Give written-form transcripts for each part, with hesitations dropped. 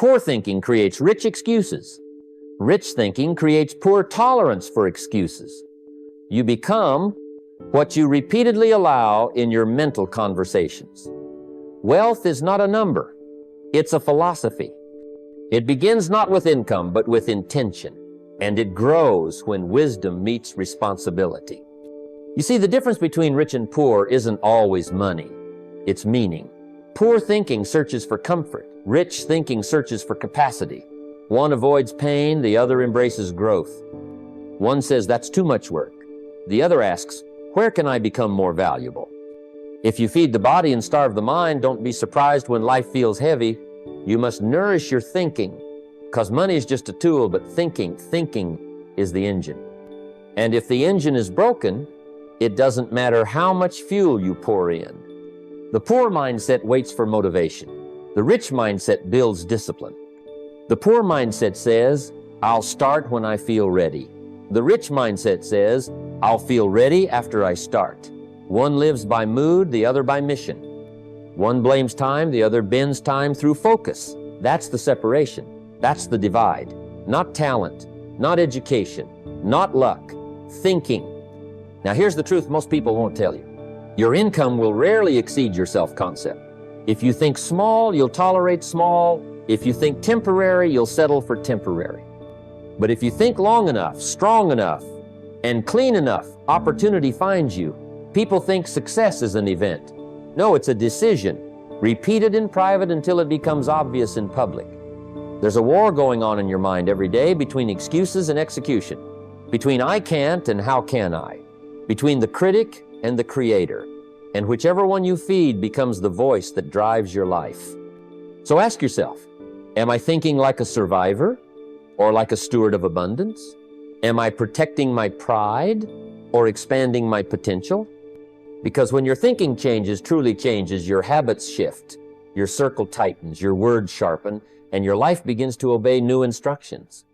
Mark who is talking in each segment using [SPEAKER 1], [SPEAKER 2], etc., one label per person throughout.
[SPEAKER 1] Poor thinking creates rich excuses. Rich thinking creates poor tolerance for excuses. You become what you repeatedly allow in your mental conversations. Wealth is not a number, it's a philosophy. It begins not with income, but with intention, and it grows when wisdom meets responsibility. You see, the difference between rich and poor isn't always money, it's meaning. Poor thinking searches for comfort. Rich thinking searches for capacity. One avoids pain, the other embraces growth. One says, that's too much work. The other asks, where can I become more valuable? If you feed the body and starve the mind, don't be surprised when life feels heavy. You must nourish your thinking, because money is just a tool, but thinking is the engine. And if the engine is broken, it doesn't matter how much fuel you pour in. The poor mindset waits for motivation. The rich mindset builds discipline. The poor mindset says, I'll start when I feel ready. The rich mindset says, I'll feel ready after I start. One lives by mood, the other by mission. One blames time, the other bends time through focus. That's the separation. That's the divide. Not talent, not education, not luck, thinking. Now here's the truth most people won't tell you. Your income will rarely exceed your self-concept. If you think small, you'll tolerate small. If you think temporary, you'll settle for temporary. But if you think long enough, strong enough, and clean enough, opportunity finds you. People think success is an event. No, it's a decision, repeated in private until it becomes obvious in public. There's a war going on in your mind every day between excuses and execution, between I can't and how can I, between the critic and the creator, and whichever one you feed becomes the voice that drives your life. So ask yourself, am I thinking like a survivor or like a steward of abundance? Am I protecting my pride or expanding my potential? Because when your thinking changes, truly changes, your habits shift, your circle tightens, your words sharpen, and your life begins to obey new instructions.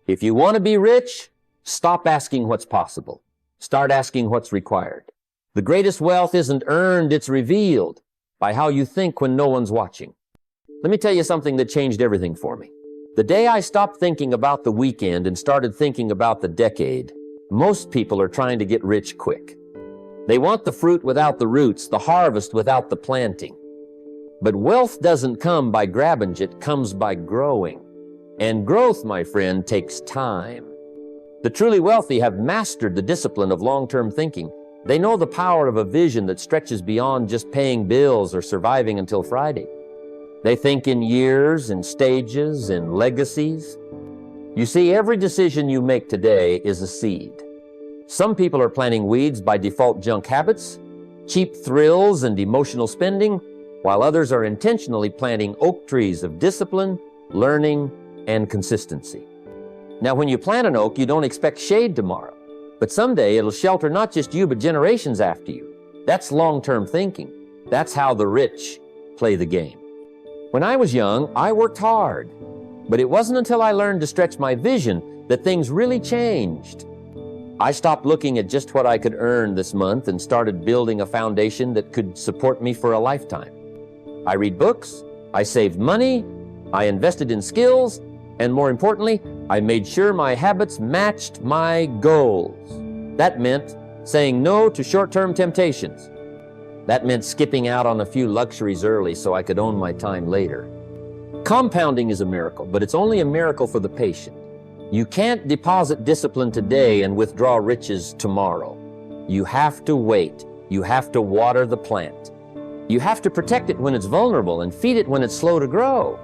[SPEAKER 1] If you want to be rich, stop asking what's possible. Start asking what's required. The greatest wealth isn't earned, it's revealed by how you think when no one's watching. Let me tell you something that changed everything for me. The day I stopped thinking about the weekend and started thinking about the decade, most people are trying to get rich quick. They want the fruit without the roots, the harvest without the planting. But wealth doesn't come by grabbing, it comes by growing. And growth, my friend, takes time. The truly wealthy have mastered the discipline of long-term thinking. They know the power of a vision that stretches beyond just paying bills or surviving until Friday. They think in years, in stages, in legacies. You see, every decision you make today is a seed. Some people are planting weeds by default junk habits, cheap thrills and emotional spending, while others are intentionally planting oak trees of discipline, learning, and consistency. Now, when you plant an oak, you don't expect shade tomorrow, but someday it'll shelter not just you, but generations after you. That's long-term thinking. That's how the rich play the game. When I was young, I worked hard, but it wasn't until I learned to stretch my vision that things really changed. I stopped looking at just what I could earn this month and started building a foundation that could support me for a lifetime. I read books, I saved money, I invested in skills, and more importantly, I made sure my habits matched my goals. That meant saying no to short-term temptations. That meant skipping out on a few luxuries early so I could own my time later. Compounding is a miracle, but it's only a miracle for the patient. You can't deposit discipline today and withdraw riches tomorrow. You have to wait. You have to water the plant. You have to protect it when it's vulnerable and feed it when it's slow to grow.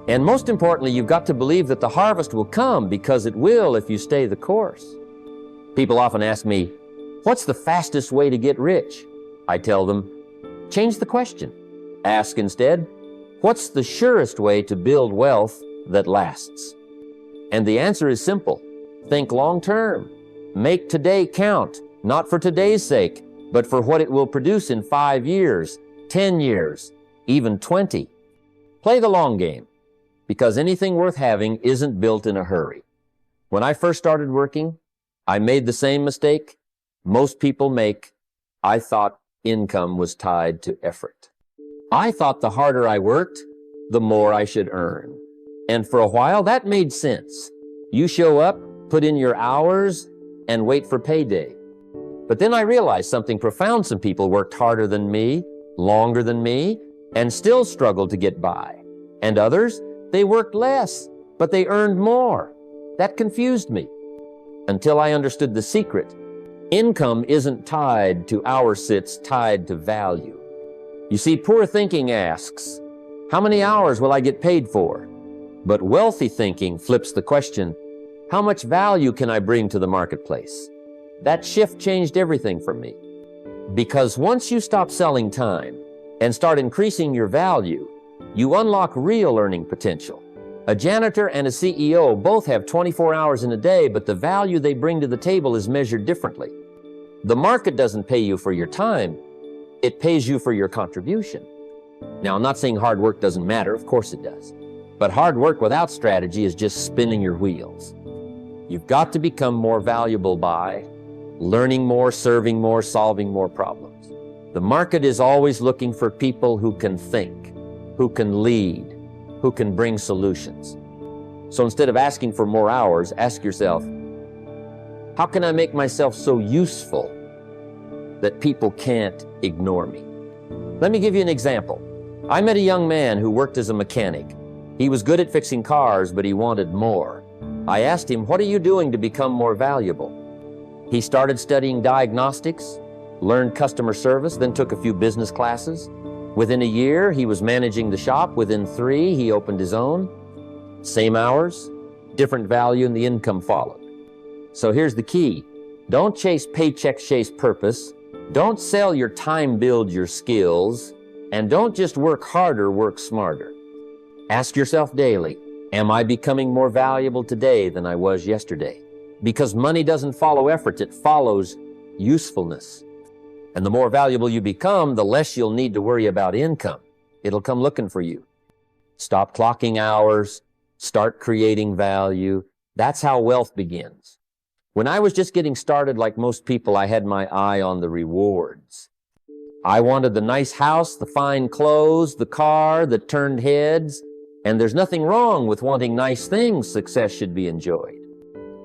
[SPEAKER 1] And most importantly, you've got to believe that the harvest will come, because it will if you stay the course. People often ask me, what's the fastest way to get rich? I tell them, change the question. Ask instead, what's the surest way to build wealth that lasts? And the answer is simple. Think long term. Make today count, not for today's sake, but for what it will produce in 5 years, 10 years, even 20. Play the long game, because anything worth having isn't built in a hurry. When I first started working, I made the same mistake most people make. I thought income was tied to effort. I thought the harder I worked, the more I should earn. And for a while, that made sense. You show up, put in your hours, and wait for payday. But then I realized something profound. Some people worked harder than me, longer than me, and still struggled to get by. And others, they worked less, but they earned more. That confused me until I understood the secret. Income isn't tied to hours, it's tied to value. You see, poor thinking asks, how many hours will I get paid for? But wealthy thinking flips the question, how much value can I bring to the marketplace? That shift changed everything for me. Because once you stop selling time and start increasing your value, you unlock real earning potential. A janitor and a CEO both have 24 hours in a day, but the value they bring to the table is measured differently. The market doesn't pay you for your time, it pays you for your contribution. Now, I'm not saying hard work doesn't matter, of course it does. But hard work without strategy is just spinning your wheels. You've got to become more valuable by learning more, serving more, solving more problems. The market is always looking for people who can think, who can lead, who can bring solutions. So instead of asking for more hours, ask yourself, how can I make myself so useful that people can't ignore me? Let me give you an example. I met a young man who worked as a mechanic. He was good at fixing cars, but he wanted more. I asked him, what are you doing to become more valuable? He started studying diagnostics, learned customer service, then took a few business classes. Within a year, he was managing the shop. Within 3, he opened his own. Same hours, different value, and the income followed. So here's the key. Don't chase paychecks, chase purpose. Don't sell your time, build your skills. And don't just work harder, work smarter. Ask yourself daily, am I becoming more valuable today than I was yesterday? Because money doesn't follow effort, it follows usefulness. And the more valuable you become, the less you'll need to worry about income. It'll come looking for you. Stop clocking hours, start creating value. That's how wealth begins. When I was just getting started, like most people, I had my eye on the rewards. I wanted the nice house, the fine clothes, the car that turned heads. And there's nothing wrong with wanting nice things. Success should be enjoyed.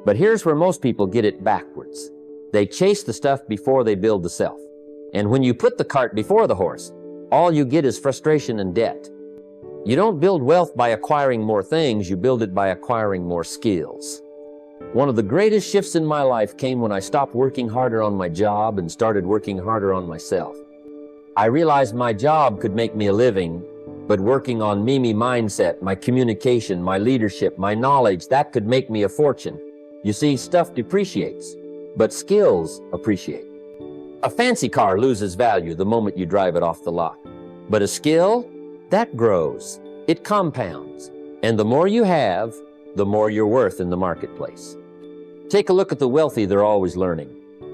[SPEAKER 1] But here's where most people get it backwards. They chase the stuff before they build the self. And when you put the cart before the horse, all you get is frustration and debt. You don't build wealth by acquiring more things, you build it by acquiring more skills. One of the greatest shifts in my life came when I stopped working harder on my job and started working harder on myself. I realized my job could make me a living, but working on me mindset, my communication, my leadership, my knowledge, that could make me a fortune. You see, stuff depreciates, but skills appreciate. A fancy car loses value the moment you drive it off the lot. But a skill, that grows. It compounds. And the more you have, the more you're worth in the marketplace. Take a look at the wealthy, they're always learning.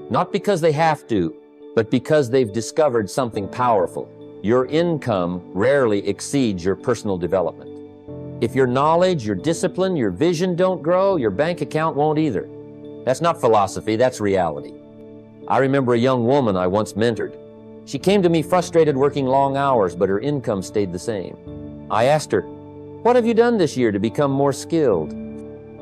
[SPEAKER 1] Not because they have to, but because they've discovered something powerful. Your income rarely exceeds your personal development. If your knowledge, your discipline, your vision don't grow, your bank account won't either. That's not philosophy, that's reality. I remember a young woman I once mentored. She came to me frustrated working long hours, but her income stayed the same. I asked her, what have you done this year to become more skilled?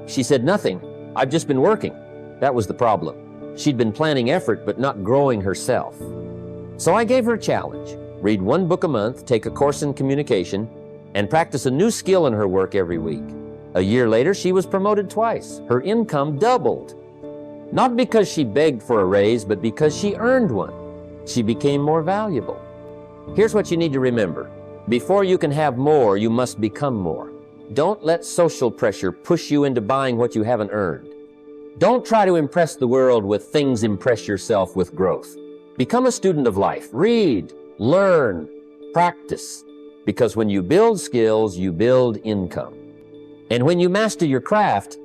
[SPEAKER 1] She said, nothing. I've just been working. That was the problem. She'd been planning effort, but not growing herself. So I gave her a challenge. Read 1 book a month, take a course in communication, and practice a new skill in her work every week. A year later, she was promoted twice. Her income doubled. Not because she begged for a raise, but because she earned one. She became more valuable. Here's what you need to remember. Before you can have more, you must become more. Don't let social pressure push you into buying what you haven't earned. Don't try to impress the world with things, impress yourself with growth. Become a student of life. Read, learn, practice. Because when you build skills, you build income. And when you master your craft,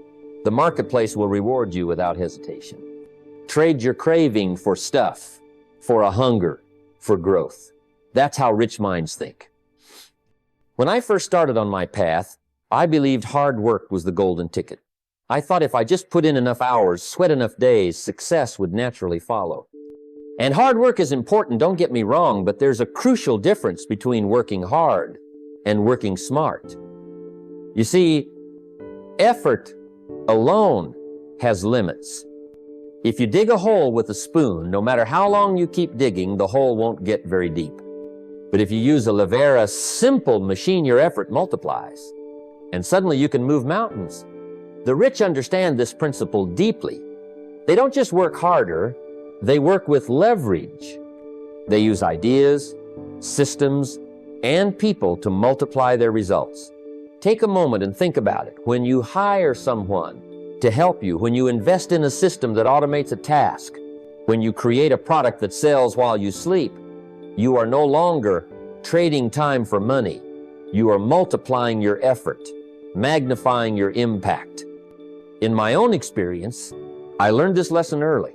[SPEAKER 1] the marketplace will reward you without hesitation. Trade your craving for stuff, for a hunger, for growth. That's how rich minds think. When I first started on my path, I believed hard work was the golden ticket. I thought if I just put in enough hours, sweat enough days, success would naturally follow. And hard work is important, don't get me wrong, but there's a crucial difference between working hard and working smart. You see, Effort alone has limits. If you dig a hole with a spoon, no matter how long you keep digging, the hole won't get very deep. But if you use a lever, a simple machine, your effort multiplies. And suddenly you can move mountains. The rich understand this principle deeply. They don't just work harder, they work with leverage. They use ideas, systems, and people to multiply their results. Take a moment and think about it. When you hire someone to help you, when you invest in a system that automates a task, when you create a product that sells while you sleep, you are no longer trading time for money. You are multiplying your effort, magnifying your impact. In my own experience, I learned this lesson early.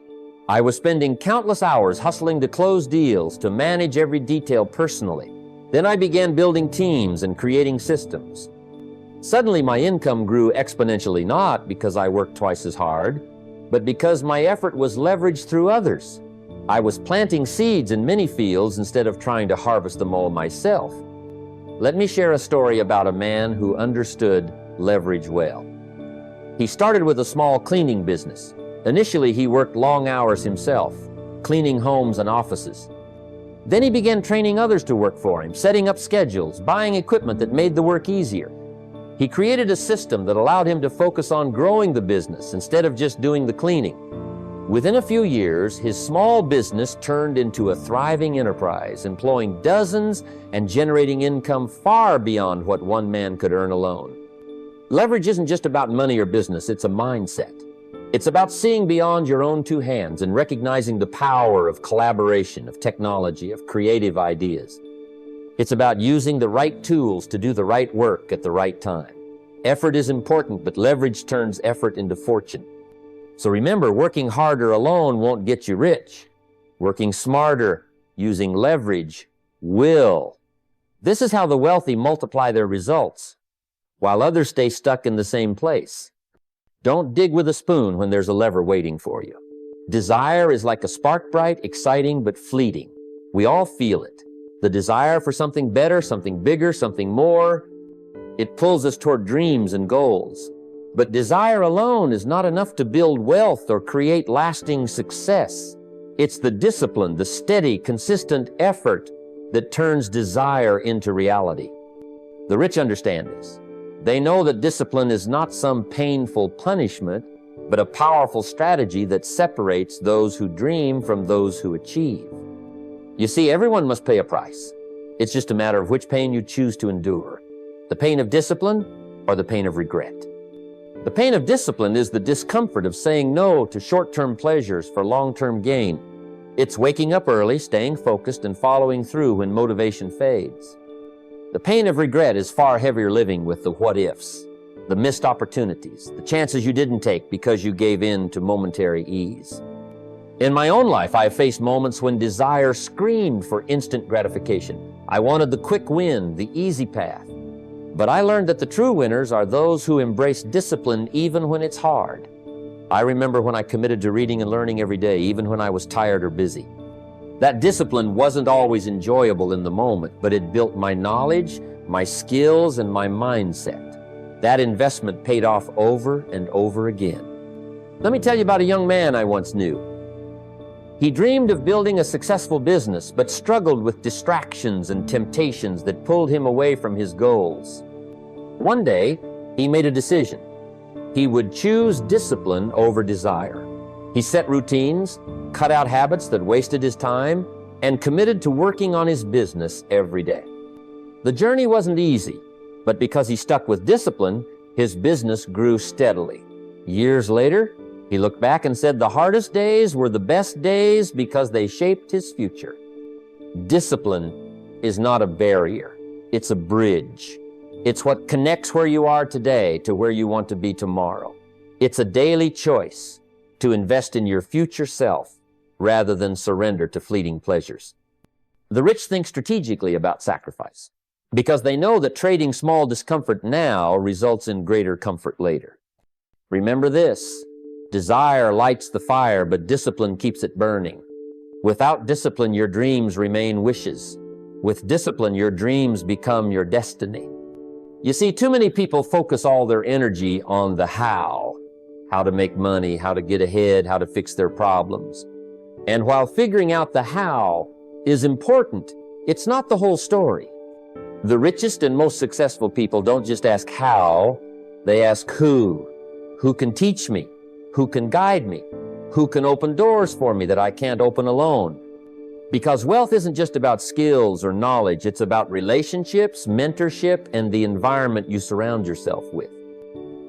[SPEAKER 1] I was spending countless hours hustling to close deals, to manage every detail personally. Then I began building teams and creating systems. Suddenly my income grew exponentially, not because I worked twice as hard, but because my effort was leveraged through others. I was planting seeds in many fields instead of trying to harvest them all myself. Let me share a story about a man who understood leverage well. He started with a small cleaning business. Initially, he worked long hours himself, cleaning homes and offices. Then he began training others to work for him, setting up schedules, buying equipment that made the work easier. He created a system that allowed him to focus on growing the business instead of just doing the cleaning. Within a few years, his small business turned into a thriving enterprise, employing dozens and generating income far beyond what one man could earn alone. Leverage isn't just about money or business, it's a mindset. It's about seeing beyond your own two hands and recognizing the power of collaboration, of technology, of creative ideas. It's about using the right tools to do the right work at the right time. Effort is important, but leverage turns effort into fortune. So remember, working harder alone won't get you rich. Working smarter, using leverage, will. This is how the wealthy multiply their results, while others stay stuck in the same place. Don't dig with a spoon when there's a lever waiting for you. Desire is like a spark, bright, exciting, but fleeting. We all feel it. The desire for something better, something bigger, something more. It pulls us toward dreams and goals. But desire alone is not enough to build wealth or create lasting success. It's the discipline, the steady, consistent effort that turns desire into reality. The rich understand this. They know that discipline is not some painful punishment, but a powerful strategy that separates those who dream from those who achieve. You see, everyone must pay a price. It's just a matter of which pain you choose to endure. The pain of discipline or the pain of regret. The pain of discipline is the discomfort of saying no to short-term pleasures for long-term gain. It's waking up early, staying focused, and following through when motivation fades. The pain of regret is far heavier living with the what-ifs, the missed opportunities, the chances you didn't take because you gave in to momentary ease. In my own life, I have faced moments when desire screamed for instant gratification. I wanted the quick win, the easy path. But I learned that the true winners are those who embrace discipline even when it's hard. I remember when I committed to reading and learning every day, even when I was tired or busy. That discipline wasn't always enjoyable in the moment, but it built my knowledge, my skills, and my mindset. That investment paid off over and over again. Let me tell you about a young man I once knew. He dreamed of building a successful business, but struggled with distractions and temptations that pulled him away from his goals. One day, he made a decision. He would choose discipline over desire. He set routines, cut out habits that wasted his time, and committed to working on his business every day. The journey wasn't easy, but because he stuck with discipline, his business grew steadily. Years later, he looked back and said the hardest days were the best days because they shaped his future. Discipline is not a barrier, it's a bridge. It's what connects where you are today to where you want to be tomorrow. It's a daily choice to invest in your future self rather than surrender to fleeting pleasures. The rich think strategically about sacrifice because they know that trading small discomfort now results in greater comfort later. Remember this, desire lights the fire, but discipline keeps it burning. Without discipline, your dreams remain wishes. With discipline, your dreams become your destiny. You see, too many people focus all their energy on the how to make money, how to get ahead, how to fix their problems. And while figuring out the how is important, it's not the whole story. The richest and most successful people don't just ask how, they ask who. Who can teach me? Who can guide me? Who can open doors for me that I can't open alone? Because wealth isn't just about skills or knowledge, it's about relationships, mentorship, and the environment you surround yourself with.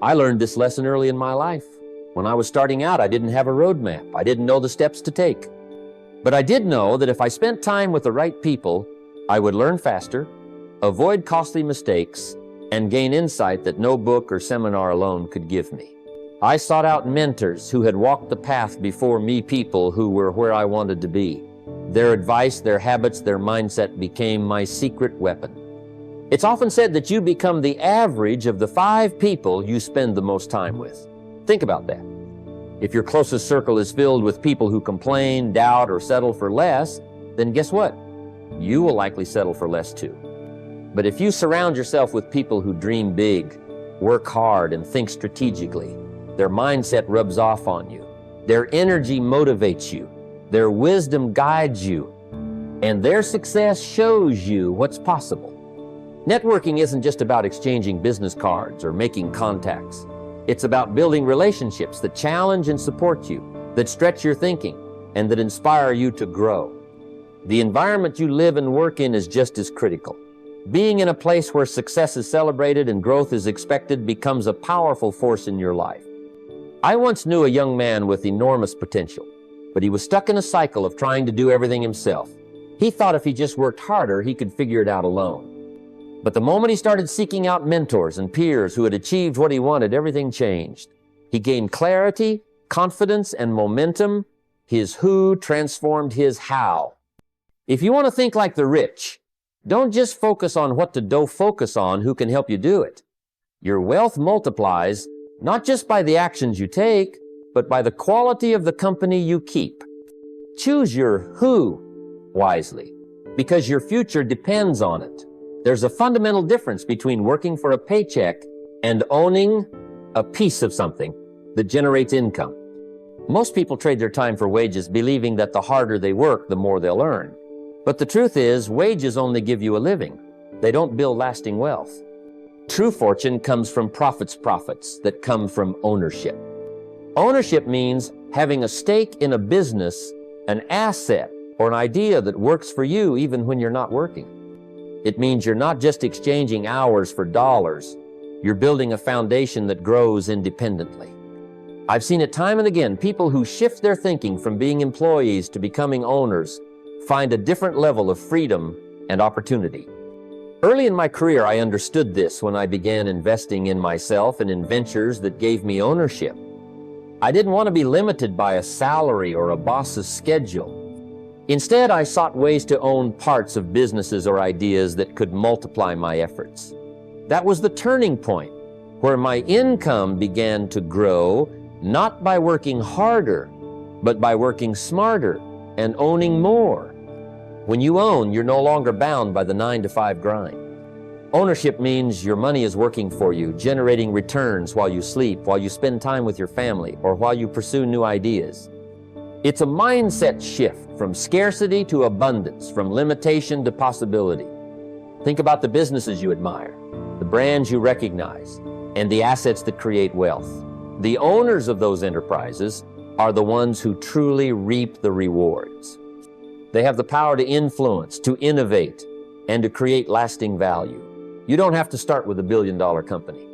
[SPEAKER 1] I learned this lesson early in my life. When I was starting out, I didn't have a roadmap. I didn't know the steps to take. But I did know that if I spent time with the right people, I would learn faster, avoid costly mistakes, and gain insight that no book or seminar alone could give me. I sought out mentors who had walked the path before me, people who were where I wanted to be. Their advice, their habits, their mindset became my secret weapon. It's often said that you become the average of the 5 people you spend the most time with. Think about that. If your closest circle is filled with people who complain, doubt, or settle for less, then guess what? You will likely settle for less too. But if you surround yourself with people who dream big, work hard, and think strategically, their mindset rubs off on you, their energy motivates you, their wisdom guides you, and their success shows you what's possible. Networking isn't just about exchanging business cards or making contacts. It's about building relationships that challenge and support you, that stretch your thinking, and that inspire you to grow. The environment you live and work in is just as critical. Being in a place where success is celebrated and growth is expected becomes a powerful force in your life. I once knew a young man with enormous potential, but he was stuck in a cycle of trying to do everything himself. He thought if he just worked harder, he could figure it out alone. But the moment he started seeking out mentors and peers who had achieved what he wanted, everything changed. He gained clarity, confidence, and momentum. His who transformed his how. If you want to think like the rich, don't just focus on what to focus on who can help you do it. Your wealth multiplies not just by the actions you take, but by the quality of the company you keep. Choose your who wisely, because your future depends on it. There's a fundamental difference between working for a paycheck and owning a piece of something that generates income. Most people trade their time for wages, believing that the harder they work, the more they'll earn. But the truth is, wages only give you a living. They don't build lasting wealth. True fortune comes from profits that come from ownership. Ownership means having a stake in a business, an asset, or an idea that works for you even when you're not working. It means you're not just exchanging hours for dollars. You're building a foundation that grows independently. I've seen it time and again. People who shift their thinking from being employees to becoming owners find a different level of freedom and opportunity. Early in my career, I understood this when I began investing in myself and in ventures that gave me ownership. I didn't want to be limited by a salary or a boss's schedule. Instead, I sought ways to own parts of businesses or ideas that could multiply my efforts. That was the turning point, where my income began to grow, not by working harder, but by working smarter and owning more. When you own, you're no longer bound by the 9-to-5 grind. Ownership means your money is working for you, generating returns while you sleep, while you spend time with your family, or while you pursue new ideas. It's a mindset shift from scarcity to abundance, from limitation to possibility. Think about the businesses you admire, the brands you recognize, and the assets that create wealth. The owners of those enterprises are the ones who truly reap the rewards. They have the power to influence, to innovate, and to create lasting value. You don't have to start with a billion-dollar company.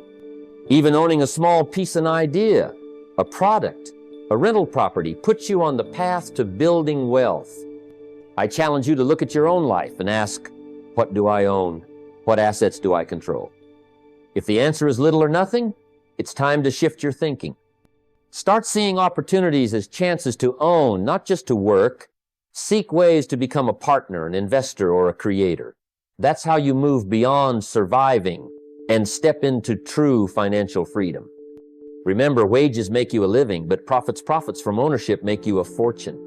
[SPEAKER 1] Even owning a small piece of an idea, a product, a rental property puts you on the path to building wealth. I challenge you to look at your own life and ask, what do I own? What assets do I control? If the answer is little or nothing, it's time to shift your thinking. Start seeing opportunities as chances to own, not just to work. Seek ways to become a partner, an investor, or a creator. That's how you move beyond surviving and step into true financial freedom. Remember, wages make you a living, but profits from ownership make you a fortune.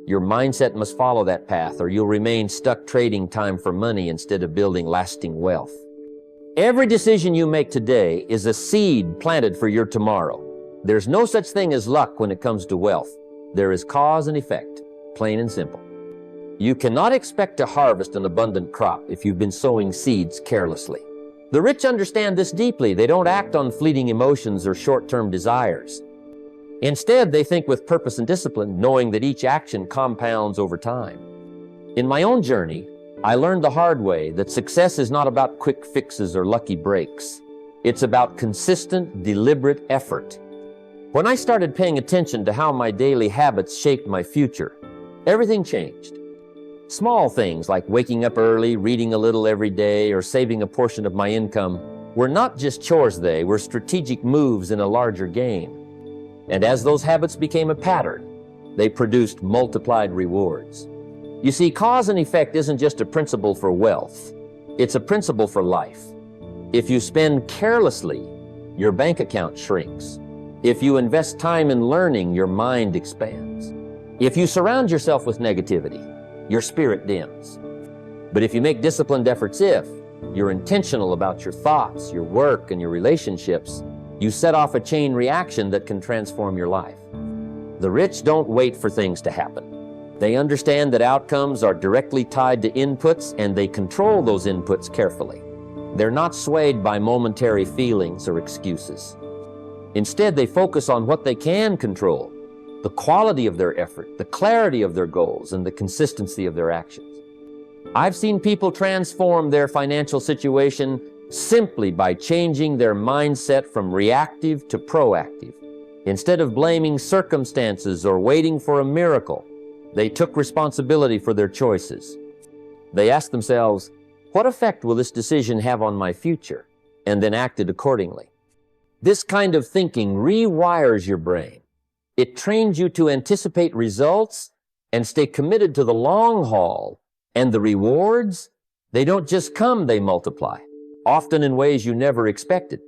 [SPEAKER 1] Your mindset must follow that path, or you'll remain stuck trading time for money instead of building lasting wealth. Every decision you make today is a seed planted for your tomorrow. There's no such thing as luck when it comes to wealth. There is cause and effect, plain and simple. You cannot expect to harvest an abundant crop if you've been sowing seeds carelessly. The rich understand this deeply. They don't act on fleeting emotions or short-term desires. Instead, they think with purpose and discipline, knowing that each action compounds over time. In my own journey, I learned the hard way that success is not about quick fixes or lucky breaks. It's about consistent, deliberate effort. When I started paying attention to how my daily habits shaped my future, everything changed. Small things like waking up early, reading a little every day, or saving a portion of my income were not just chores, they were strategic moves in a larger game. And as those habits became a pattern, they produced multiplied rewards. You see, cause and effect isn't just a principle for wealth, it's a principle for life. If you spend carelessly, your bank account shrinks. If you invest time in learning, your mind expands. If you surround yourself with negativity, your spirit dims. But if you make disciplined efforts, if you're intentional about your thoughts, your work, and your relationships, you set off a chain reaction that can transform your life. The rich don't wait for things to happen. They understand that outcomes are directly tied to inputs, and they control those inputs carefully. They're not swayed by momentary feelings or excuses. Instead, they focus on what they can control: the quality of their effort, the clarity of their goals, and the consistency of their actions. I've seen people transform their financial situation simply by changing their mindset from reactive to proactive. Instead of blaming circumstances or waiting for a miracle, they took responsibility for their choices. They asked themselves, what effect will this decision have on my future? And then acted accordingly. This kind of thinking rewires your brain. It trains you to anticipate results and stay committed to the long haul. And the rewards, they don't just come, they multiply, often in ways you never expected.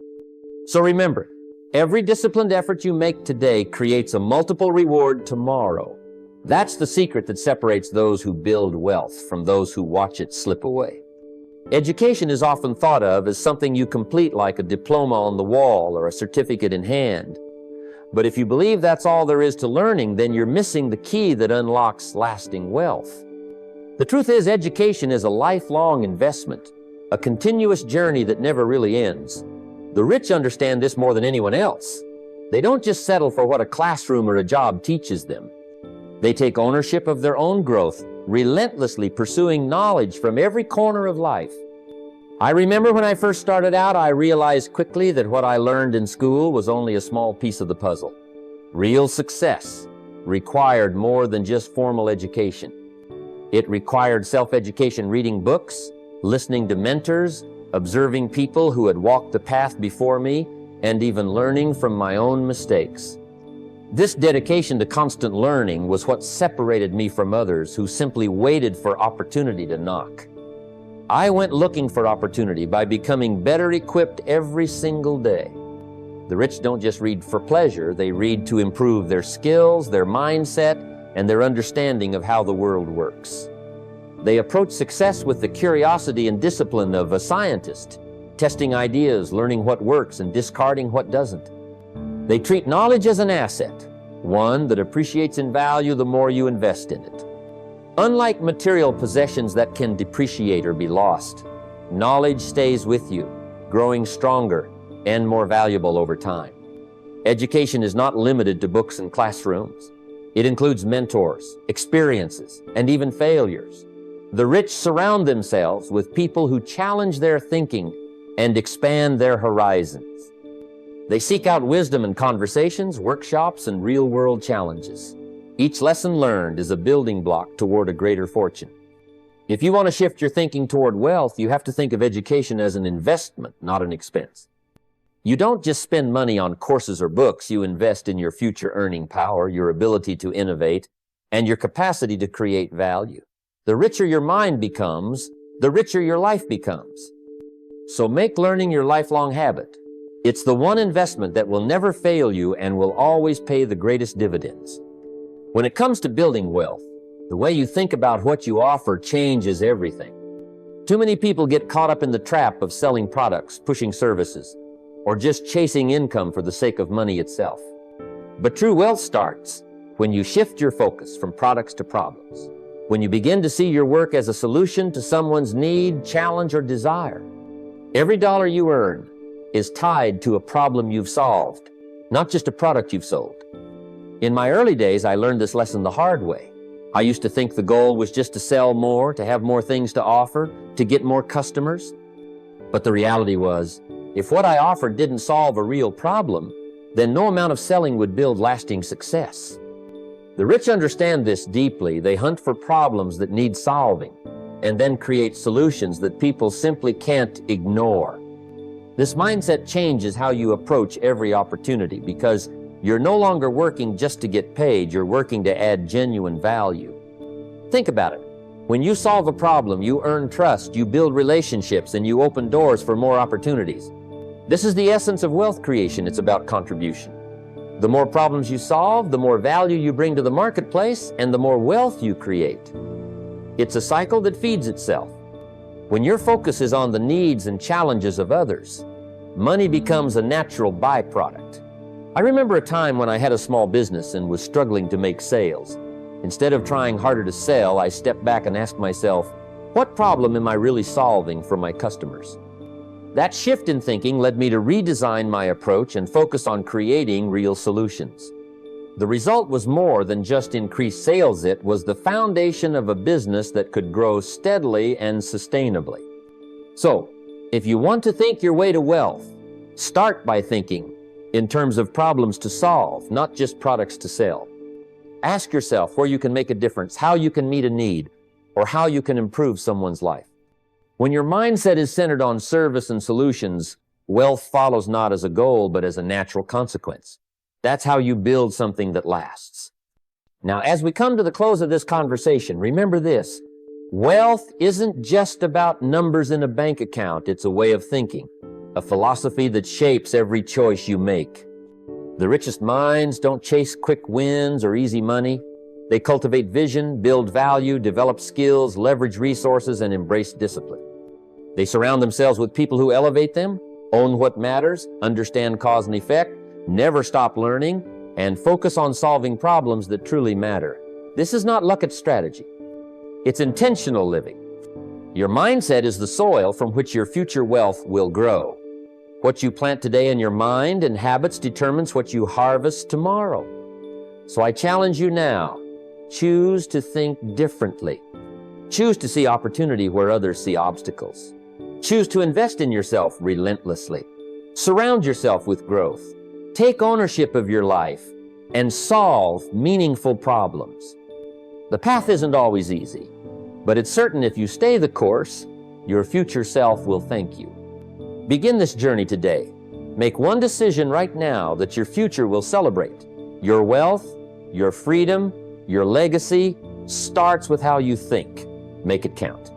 [SPEAKER 1] So remember, every disciplined effort you make today creates a multiple reward tomorrow. That's the secret that separates those who build wealth from those who watch it slip away. Education is often thought of as something you complete, like a diploma on the wall or a certificate in hand. But if you believe that's all there is to learning, then you're missing the key that unlocks lasting wealth. The truth is, education is a lifelong investment, a continuous journey that never really ends. The rich understand this more than anyone else. They don't just settle for what a classroom or a job teaches them. They take ownership of their own growth, relentlessly pursuing knowledge from every corner of life. I remember when I first started out, I realized quickly that what I learned in school was only a small piece of the puzzle. Real success required more than just formal education. It required self-education, reading books, listening to mentors, observing people who had walked the path before me, and even learning from my own mistakes. This dedication to constant learning was what separated me from others who simply waited for opportunity to knock. I went looking for opportunity by becoming better equipped every single day. The rich don't just read for pleasure, they read to improve their skills, their mindset, and their understanding of how the world works. They approach success with the curiosity and discipline of a scientist, testing ideas, learning what works, and discarding what doesn't. They treat knowledge as an asset, one that appreciates in value the more you invest in it. Unlike material possessions that can depreciate or be lost, knowledge stays with you, growing stronger and more valuable over time. Education is not limited to books and classrooms. It includes mentors, experiences, and even failures. The rich surround themselves with people who challenge their thinking and expand their horizons. They seek out wisdom in conversations, workshops, and real-world challenges. Each lesson learned is a building block toward a greater fortune. If you want to shift your thinking toward wealth, you have to think of education as an investment, not an expense. You don't just spend money on courses or books, you invest in your future earning power, your ability to innovate, and your capacity to create value. The richer your mind becomes, the richer your life becomes. So make learning your lifelong habit. It's the one investment that will never fail you and will always pay the greatest dividends. When it comes to building wealth, the way you think about what you offer changes everything. Too many people get caught up in the trap of selling products, pushing services, or just chasing income for the sake of money itself. But true wealth starts when you shift your focus from products to problems, when you begin to see your work as a solution to someone's need, challenge, or desire. Every dollar you earn is tied to a problem you've solved, not just a product you've sold. In my early days, I learned this lesson the hard way. I used to think the goal was just to sell more, to have more things to offer, to get more customers. But the reality was, if what I offered didn't solve a real problem, then no amount of selling would build lasting success. The rich understand this deeply. They hunt for problems that need solving and then create solutions that people simply can't ignore. This mindset changes how you approach every opportunity because you're no longer working just to get paid, you're working to add genuine value. Think about it. When you solve a problem, you earn trust, you build relationships, and you open doors for more opportunities. This is the essence of wealth creation. It's about contribution. The more problems you solve, the more value you bring to the marketplace, and the more wealth you create. It's a cycle that feeds itself. When your focus is on the needs and challenges of others, money becomes a natural byproduct. I remember a time when I had a small business and was struggling to make sales. Instead of trying harder to sell, I stepped back and asked myself, what problem am I really solving for my customers? That shift in thinking led me to redesign my approach and focus on creating real solutions. The result was more than just increased sales. It was the foundation of a business that could grow steadily and sustainably. So, if you want to think your way to wealth, start by thinking in terms of problems to solve, not just products to sell. Ask yourself where you can make a difference, how you can meet a need, or how you can improve someone's life. When your mindset is centered on service and solutions, wealth follows not as a goal, but as a natural consequence. That's how you build something that lasts. Now, as we come to the close of this conversation, remember this. Wealth isn't just about numbers in a bank account. It's a way of thinking, a philosophy that shapes every choice you make. The richest minds don't chase quick wins or easy money. They cultivate vision, build value, develop skills, leverage resources, and embrace discipline. They surround themselves with people who elevate them, own what matters, understand cause and effect, never stop learning, and focus on solving problems that truly matter. This is not luck, it's strategy. It's intentional living. Your mindset is the soil from which your future wealth will grow. What you plant today in your mind and habits determines what you harvest tomorrow. So I challenge you now, choose to think differently. Choose to see opportunity where others see obstacles. Choose to invest in yourself relentlessly. Surround yourself with growth. Take ownership of your life and solve meaningful problems. The path isn't always easy, but it's certain if you stay the course, your future self will thank you. Begin this journey today. Make one decision right now that your future will celebrate. Your wealth, your freedom, your legacy starts with how you think. Make it count.